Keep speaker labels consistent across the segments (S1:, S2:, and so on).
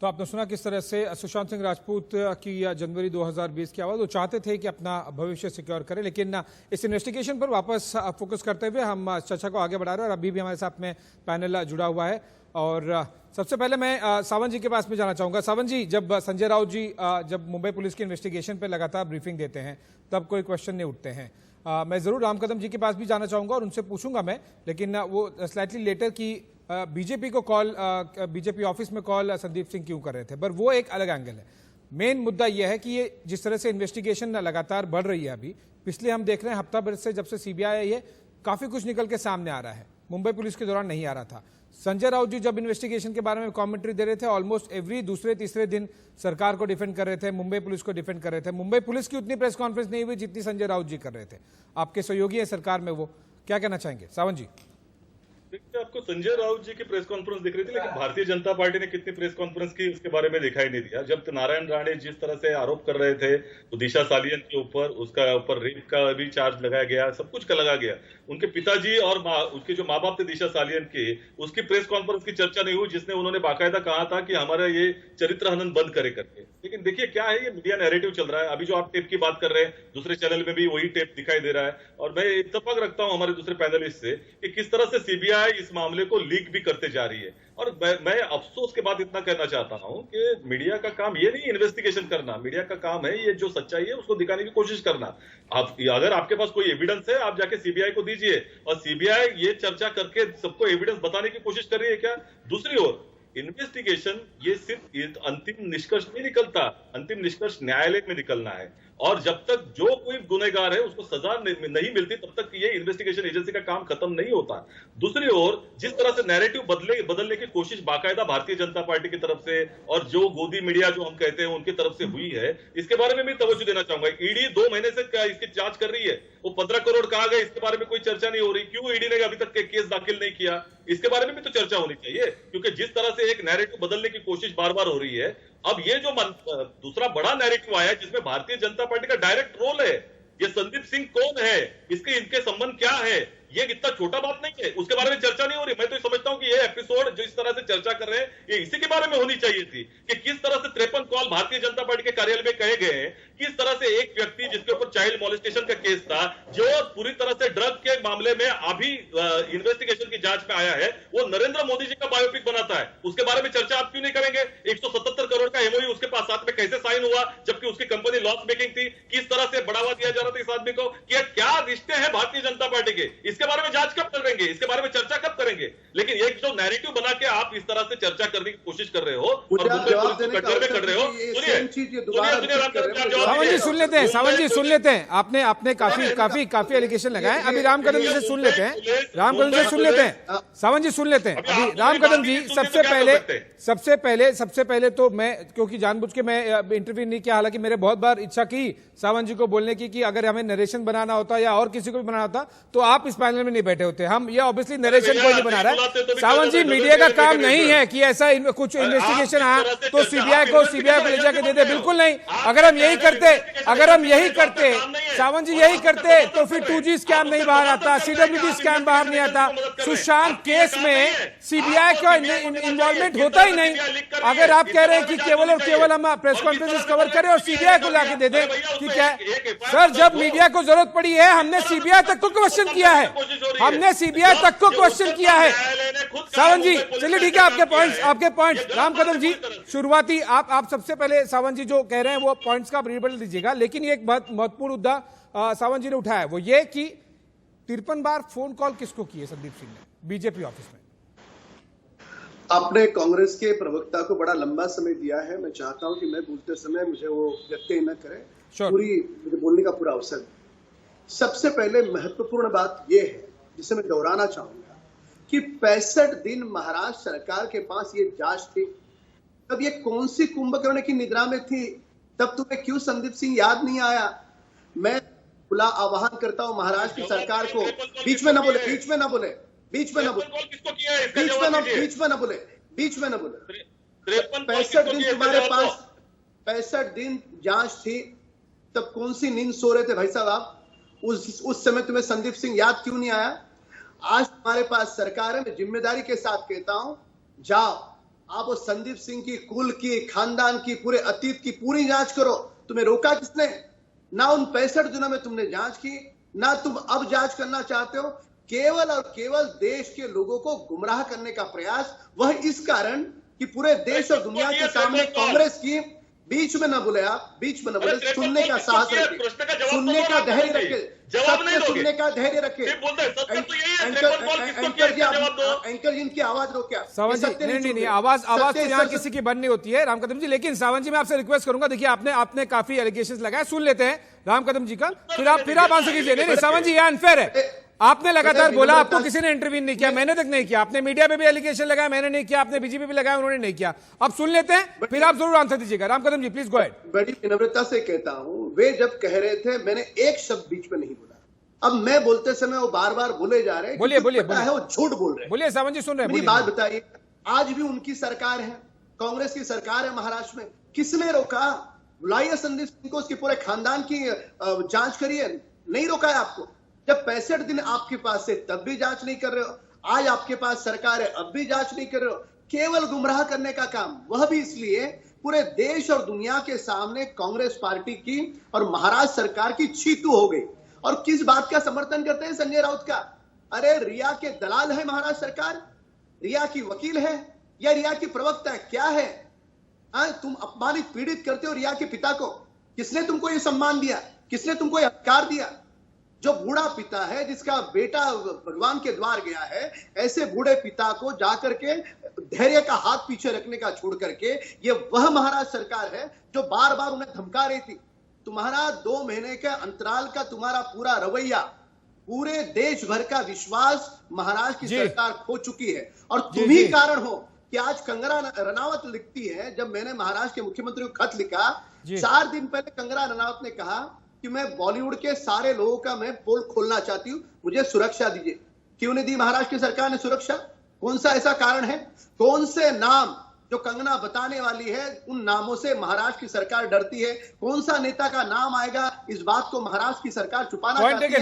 S1: तो आपने सुना किस तरह से सुशांत सिंह राजपूत की जनवरी 2020 की आवाज़, वो चाहते थे कि अपना भविष्य सिक्योर करें। लेकिन इस इन्वेस्टिगेशन पर वापस फोकस करते हुए हम चर्चा को आगे बढ़ा रहे हैं और अभी भी हमारे साथ में पैनल जुड़ा हुआ है। और सबसे पहले मैं सावंत जी के पास में जाना चाहूँगा। सावंत जी, जब संजय राउत जी जब मुंबई पुलिस की इन्वेस्टिगेशन पर लगातार ब्रीफिंग देते हैं तब कोई क्वेश्चन नहीं उठते हैं। मैं ज़रूर राम कदम जी के पास भी जाना चाहूँगा और उनसे पूछूंगा मैं, लेकिन वो स्लाइटली लेटर की बीजेपी को कॉल, बीजेपी ऑफिस में कॉल संदीप सिंह क्यों कर रहे थे, पर वो एक अलग एंगल है। मेन मुद्दा यह है कि ये जिस तरह से इन्वेस्टिगेशन लगातार बढ़ रही है, अभी पिछले हम देख रहे हैं हफ्ता भर से जब से सीबीआई आई है काफ़ी कुछ निकल के सामने आ रहा है। मुंबई पुलिस के दौरान नहीं आ रहा था। संजय राउत जी जब इन्वेस्टिगेशन के बारे में कमेंट्री दे रहे थे, ऑलमोस्ट एवरी दूसरे तीसरे दिन सरकार को डिफेंड कर रहे थे, मुंबई पुलिस को डिफेंड कर रहे थे। मुंबई पुलिस की उतनी प्रेस कॉन्फ्रेंस नहीं हुई जितनी संजय राउत जी कर रहे थे। आपके सहयोगी है सरकार में, वो क्या कहना चाहेंगे सावंत जी?
S2: देखिए, आपको संजय राउत जी की प्रेस कॉन्फ्रेंस दिख रही थी, लेकिन भारतीय जनता पार्टी ने कितनी प्रेस कॉन्फ्रेंस की उसके बारे में दिखाई नहीं दिया। जब नारायण राणे जिस तरह से आरोप कर रहे थे तो दिशा सालियन के ऊपर, उसका ऊपर रेप का भी चार्ज लगाया गया, सब कुछ का लगा गया। उनके पिताजी और उसके जो माँ बाप थे दिशा सालियन के, उसकी प्रेस कॉन्फ्रेंस की चर्चा नहीं हुई, जिसने उन्होंने बाकायदा कहा था कि हमारा ये चरित्र हनन बंद करे करके। लेकिन देखिए क्या है, ये मीडिया नैरेटिव चल रहा है। अभी जो आप टेप की बात कर रहे हैं, दूसरे चैनल में भी वही टेप दिखाई दे रहा है। और मैं इत्तेफाक रखता हूं हमारे दूसरे पैनलिस्ट से कि किस तरह से सीबीआई इस मामले को लीक भी करते जा रही है। और मैं अफसोस के बाद इतना कहना चाहता हूं कि मीडिया का काम ये नहीं इन्वेस्टिगेशन करना, मीडिया का काम है ये जो सच्चाई है उसको दिखाने की कोशिश करना। आप अगर आपके पास कोई एविडेंस है, आप जाके सीबीआई को दीजिए। और सीबीआई ये चर्चा करके सबको एविडेंस बताने की कोशिश कर रही है क्या? दूसरी ओर इन्वेस्टिगेशन ये सिर्फ अंतिम निष्कर्ष नहीं निकलता, अंतिम निष्कर्ष न्यायालय में निकलना है। और जब तक जो कोई गुनहगार है उसको सजा नहीं मिलती, तब तक ये इन्वेस्टिगेशन एजेंसी का काम खत्म नहीं होता। दूसरी ओर जिस तरह से नैरेटिव बदलने की कोशिश बाकायदा भारतीय जनता पार्टी की तरफ से और जो गोदी मीडिया जो हम कहते हैं उनकी तरफ से हुई है, इसके बारे में भी तवज्जो देना चाहूंगा। ईडी 2 महीने से इसकी जांच कर रही है, वो 15 करोड़ कहा गया, इसके बारे में कोई चर्चा नहीं हो रही। क्यों ईडी ने अभी तक केस दाखिल नहीं किया, इसके बारे में भी तो चर्चा होनी चाहिए। क्योंकि जिस तरह से एक नैरेटिव बदलने की कोशिश बार बार हो रही है, अब ये जो दूसरा बड़ा नैरेटिव आया जिसमें भारतीय जनता पार्टी का डायरेक्ट रोल है, ये संदीप सिंह कौन है, इनके संबंध क्या है, ये इतना छोटा बात नहीं है, उसके बारे में चर्चा नहीं हो रही। मैं तो समझता हूं कि ये एपिसोड जो इस तरह से चर्चा कर रहे हैं, ये इसी के बारे में होनी चाहिए थी कि किस तरह से 53 कॉल भारतीय जनता पार्टी के कार्यालय में कहे गए हैं, किस तरह से एक व्यक्ति जिसके ऊपर चाइल्ड मॉलेस्टेशन का केस था, जो पूरी तरह से ड्रग के मामले में अभी इन्वेस्टिगेशन की जांच में आया है, वो नरेंद्र मोदी जी का बायोपिक बनाता है। उसके बारे में चर्चा आप क्यों नहीं करेंगे? 177 करोड़ का एमओयू उसके पास साथ में कैसे साइन हुआ, जबकि उसकी कंपनी लॉस मेकिंग थी? किस तरह से बढ़ावा दिया जा रहा था इस आदमी को? क्या रिश्ते हैं भारतीय जनता पार्टी के? इसके बारे में जांच कब करेंगे, इसके बारे में चर्चा कब करेंगे? लेकिन एक जो नैरेटिव बना के आप इस तरह से चर्चा करने की कोशिश कर रहे हो और मुंबई पुलिस को कटघरे में कर रहे हो।
S1: सावंत जी सुन लेते हैं, सावंत जी सुन लेते हैं। आपने काफी एलिगेशन लगाए। अभी राम कदम जी से सुन लेते हैं, राम कदम जी सुन लेते हैं, सावंत जी सुन लेते हैं। अभी राम कदम जी सबसे पहले तो मैं, क्योंकि जानबूझ के मैं इंटरव्यू नहीं किया, हालांकि मेरे बहुत बार इच्छा की सावंत जी को बोलने की कि अगर हमें नरेशन बनाना होता या और किसी को भी बनाना होता तो आप इस पैनल में नहीं बैठे होते। हम ये ऑब्वियसली नरेशन कोई नहीं बना रहा है। सावंत जी, मीडिया का काम नहीं है कि ऐसा कुछ इन्वेस्टिगेशन आया तो सीबीआई को ले जाके दे दे, बिल्कुल नहीं। अगर हम यही करते सावंत जी यही करते तो फिर 2G स्कैम नहीं बाहर आता, CWD स्कैम बाहर नहीं आता, सुशांत केस में सीबीआई का इन्वॉल्वमेंट होता ही नहीं। अगर आप कह रहे हैं कि केवल और केवल हम प्रेस कॉन्फ्रेंस कवर करें और सीबीआई को लाके दे दें, ठीक है सर, जब मीडिया को जरूरत पड़ी है हमने सीबीआई तक को क्वेश्चन किया है, सावंत जी चलिए ठीक है, आपके पॉइंट्स राम कदम जी शुरुआती आप सबसे पहले सावंत जी जो कह रहे हैं वो पॉइंट्स का रिबटल दीजिएगा। लेकिन ये एक बहुत महत्वपूर्ण मुद्दा सावंत जी ने उठाया, वो ये कि 53 बार फोन कॉल किसको किए संदीप सिंह ने बीजेपी ऑफिस में?
S3: आपने कांग्रेस के प्रवक्ता को बड़ा लंबा समय दिया है, मैं चाहता हूं कि मैं बोलते समय मुझे वो व्यक्ति न करे, मुझे बोलने का पूरा अवसर। सबसे पहले महत्वपूर्ण बात यह है जिसे मैं दोहराना चाहूंगा कि 65 दिन महाराष्ट्र सरकार के पास ये जांच थी, तब ये कौन सी कुंभकर्ण की निद्रा में थी, तब तुम्हें क्यों संदीप सिंह याद नहीं आया? मैं खुला आह्वान करता हूं महाराष्ट्र की सरकार को, बीच में न बोले 65 दिन तुम्हारे पास, 65 दिन जांच थी, तब कौन सी नींद सो रहे थे भाई साहब आप? उस समय तुम्हें संदीप सिंह याद क्यों नहीं आया? आज तुम्हारे पास सरकार है, मैं जिम्मेदारी के साथ कहता हूं, जाओ आप वो संदीप सिंह की, कुल की, खानदान की, पूरे अतीत की पूरी जांच करो। तुम्हें रोका किसने? ना उन 65 दिनों में तुमने जांच की, ना तुम अब जांच करना चाहते हो। केवल और केवल देश के लोगों को गुमराह करने का प्रयास, वह इस कारण कि पूरे देश और दुनिया के सामने कांग्रेस की बीच में न बोले, आप बीच में न बोले, सुनने का साहस रखे, सुनने का धैर्य रखे, सत्य सुनने का धैर्य रखे। एंकर जी इनकी आवाज रोके।
S1: सावंत जी, नहीं, आवाज तो यहाँ किसी की बंद नहीं होती है राम कदम जी। लेकिन सावंत जी मैं आपसे रिक्वेस्ट करूंगा, देखिए आपने काफी एलिगेशंस लगाए, सुन लेते हैं राम कदम जी का, फिर आप आंसर कीजिए। नहीं सावंत जी, ये अनफेयर है। आपने लगातार बोला, आपको किसी ने इंटरव्यू नहीं किया, मैंने तक नहीं किया। आपने मीडिया पे भी एलिगेशन लगाया, मैंने नहीं किया। आपने बीजेपी पे लगाया, उन्होंने नहीं किया। अब सुन लेते हैं, फिर आप जरूर आंसर दीजिएगा। राम कदम जी प्लीज गो अहेड।
S3: बड़ी विनम्रता से कहता हूं, वे जब कह रहे थे मैंने एक शब्द बीच में नहीं बोला। अब मैं बोलते समय वो बार बार बोले जा रहे हैं।
S1: बोलिए
S3: वो झूठ बोल रहे हैं।
S1: बोलिए सावंत जी, सुन रहे हैं।
S3: मेरी बात बताइए, आज भी उनकी सरकार है, कांग्रेस की सरकार है महाराष्ट्र में। किसने रोका? बुलाइए संदीप सिंह को, उसके पूरे खानदान की जांच करिए। नहीं रोका है आपको। जब 65 दिन आपके पास है तब भी जांच नहीं कर रहे हो। आज आपके पास सरकार है, अब भी जांच नहीं कर रहे हो। केवल गुमराह करने का काम, वह भी इसलिए पूरे देश और दुनिया के सामने कांग्रेस पार्टी की और महाराष्ट्र सरकार की छीतू हो गई। और किस बात का समर्थन करते हैं? संजय राउत का। अरे रिया के दलाल है महाराष्ट्र सरकार, रिया की वकील है या रिया की प्रवक्ता है? क्या है? तुम अपमानित पीड़ित करते हो रिया के पिता को। किसने तुमको यह सम्मान दिया? किसने तुमको यह अधिकार दिया? जो बूढ़ा पिता है, जिसका बेटा भगवान के द्वार गया है, ऐसे बूढ़े पिता को जाकर के धैर्य का हाथ पीछे रखने का छोड़ करके ये वह महाराष्ट्र सरकार है जो बार बार उन्हें धमका रही थी। तुम्हारा 2 महीने के अंतराल का तुम्हारा पूरा रवैया, पूरे देश भर का विश्वास महाराष्ट्र की सरकार खो चुकी है। और तुम ही कारण हो कि आज कंगना रनावत लिखती है, जब मैंने महाराष्ट्र के मुख्यमंत्री को खत लिखा 4 दिन पहले, कंगना रनावत ने कहा कि मैं बॉलीवुड के सारे लोगों का मैं पोल खोलना चाहती हूं, मुझे सुरक्षा दीजिए। क्यों नहीं दी महाराष्ट्र की सरकार ने सुरक्षा? कौन सा ऐसा कारण है? कौन से नाम जो कंगना बताने वाली है, उन नामों से महाराष्ट्र की सरकार डरती है? कौन सा नेता का नाम आएगा, इस बात को महाराष्ट्र की सरकार छुपाना चाहती है।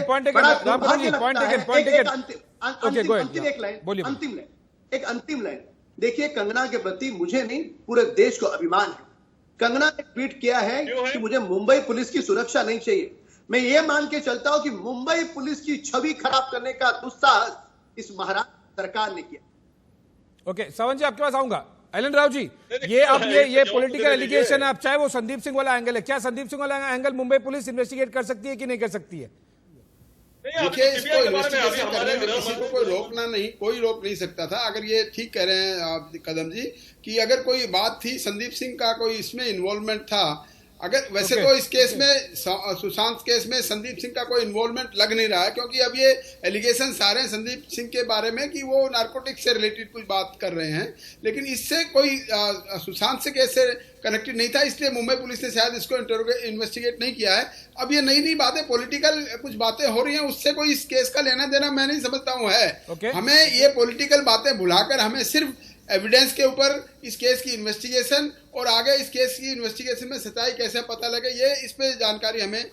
S3: अंतिम लाइन देखिए, कंगना के प्रति मुझे नहीं, पूरे देश को अभिमान है। कंगना ने ट्वीट किया है कि मुझे मुंबई पुलिस की सुरक्षा नहीं चाहिए। मैं ये मान के चलता हूं कि मुंबई पुलिस की छवि खराब करने का दुस्साहस इस महाराष्ट्र सरकार ने किया।
S1: ओके सावंत जी, आपके पास आऊंगा। एलन राव जी, ये अब ये पॉलिटिकल एलिगेशन है, अब चाहे वो संदीप सिंह वाला एंगल है, क्या संदीप सिंह वाला एंगल मुंबई पुलिस इन्वेस्टिगेट कर सकती है कि नहीं कर सकती है?
S4: देखिए, इसको इन्वेस्टिगेशन करने में किसी को कोई रोकना नहीं, कोई रोक नहीं सकता था। अगर ये ठीक कह रहे हैं आप कदम जी कि अगर कोई बात थी, संदीप सिंह का कोई इसमें इन्वॉल्वमेंट था, अगर वैसे तो इस केस में, सुशांत केस में संदीप सिंह का कोई इन्वॉल्वमेंट लग नहीं रहा है, क्योंकि अब ये एलिगेशन सारे हैं संदीप सिंह के बारे में कि वो नारकोटिक्स से रिलेटेड कुछ बात कर रहे हैं, लेकिन इससे कोई सुशांत से केस से कनेक्टेड नहीं था, इसलिए मुंबई पुलिस ने शायद इसको इन्वेस्टिगेट नहीं किया है। अब ये नई नई बातें, पॉलिटिकल कुछ बातें हो रही हैं, उससे कोई इस केस का लेना देना मैं नहीं समझता हूँ है। हमें ये पॉलिटिकल बातें भुलाकर हमें सिर्फ एविडेंस के ऊपर इस केस की इन्वेस्टिगेशन और आगे इस केस की इन्वेस्टिगेशन में सच्चाई कैसे पता लगे, ये इस पे जानकारी हमें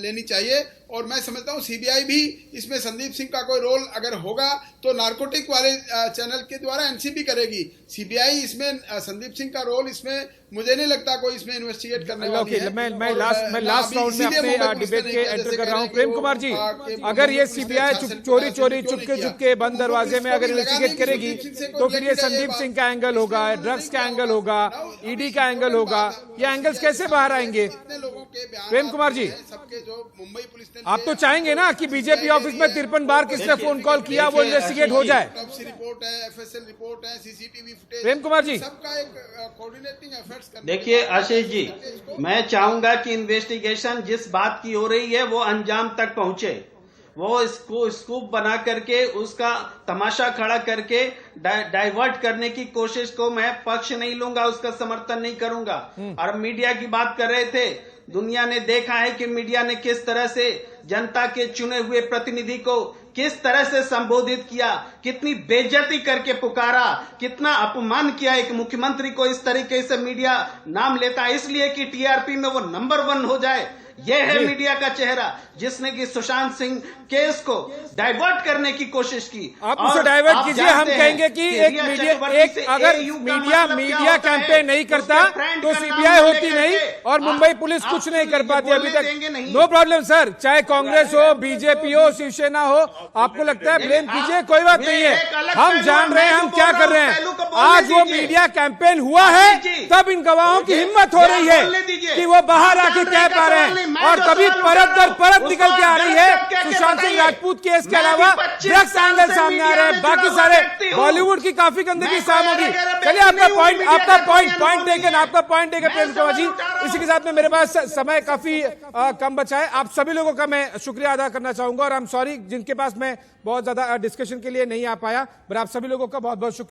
S4: लेनी चाहिए। और मैं समझता हूँ सीबीआई भी इसमें संदीप सिंह का कोई रोल अगर होगा तो नारकोटिक वाले चैनल के द्वारा एनसीबी करेगी। सीबीआई इसमें संदीप सिंह का रोल इसमें मुझे नहीं लगता कोई इसमें इन्वेस्टिगेट करने वाली है।
S1: मैं लास्ट राउंड में अपने डिबेट के एंटर कर रहा हूँ। प्रेम कुमार जी, अगर ये सीबीआई चोरी चुपके बंद दरवाजे में अगर इन्वेस्टिगेट करेगी तो फिर ये संदीप सिंह का एंगल होगा, ड्रग्स का एंगल होगा, ईडी का एंगल होगा, ये एंगल्स कैसे बाहर आएंगे? प्रेम कुमार जी,
S4: मुंबई पुलिस ने,
S1: आप तो चाहेंगे ना कि बीजेपी ऑफिस में 53 बार किसने फोन कॉल किया वो इन्वेस्टिगेट हो जाए?
S4: रिपोर्ट है, एफएसएल रिपोर्ट है, सीसीटीवी फुटेज,
S1: प्रेम कुमार जी,
S4: सबका एक कोऑर्डिनेटिंग एफर्ट्स करना।
S5: देखिए आशीष जी, मैं चाहूंगा कि इन्वेस्टिगेशन जिस बात की हो रही है वो अंजाम तक पहुंचे। वो इसको स्कूप बना करके उसका तमाशा खड़ा करके डाइवर्ट करने की कोशिश को मैं पक्ष नहीं लूंगा, उसका समर्थन नहीं करूंगा। और मीडिया की बात कर रहे थे, दुनिया ने देखा है कि मीडिया ने किस तरह से जनता के चुने हुए प्रतिनिधि को किस तरह से संबोधित किया, कितनी बेइज्जती करके पुकारा, कितना अपमान किया। एक मुख्यमंत्री को इस तरीके से मीडिया नाम लेता है इसलिए कि टीआरपी में वो नंबर 1 हो जाए। ये है मीडिया का चेहरा जिसने कि सुशांत सिंह केस को डाइवर्ट करने की कोशिश की।
S1: आप उसे डाइवर्ट कीजिए, हम कहेंगे कि एक अगर मीडिया कैंपेन नहीं करता तो सीबीआई होती नहीं और मुंबई पुलिस कुछ नहीं कर पाती अभी तक। नो प्रॉब्लम सर, चाहे कांग्रेस हो, बीजेपी हो, शिवसेना हो, आपको लगता है ब्लेम कीजिए, कोई बात नहीं है। हम जान रहे हैं हम क्या कर रहे हैं। आज वो मीडिया कैंपेन हुआ है तब इन गवाहों की हिम्मत हो रही है कि वो बाहर आके कह पा रहे हैं, और तभी परत दर परत निकल के आ रही है सुशांत सिंह राजपूत केस के अलावा ड्रग्स एंगल सामने आ रहे हैं, बाकी सारे बॉलीवुड की काफी गंदगी सामने होगी। चलिए आपका पॉइंट टेकन प्रेम कुमार जी। इसी के साथ में मेरे पास समय काफी कम बचा है। आप सभी लोगों का मैं शुक्रिया अदा करना चाहूंगा और आई एम सॉरी जिनके पास मैं बहुत ज्यादा डिस्कशन के लिए नहीं आ पाया, पर आप सभी लोगों का बहुत बहुत शुक्रिया।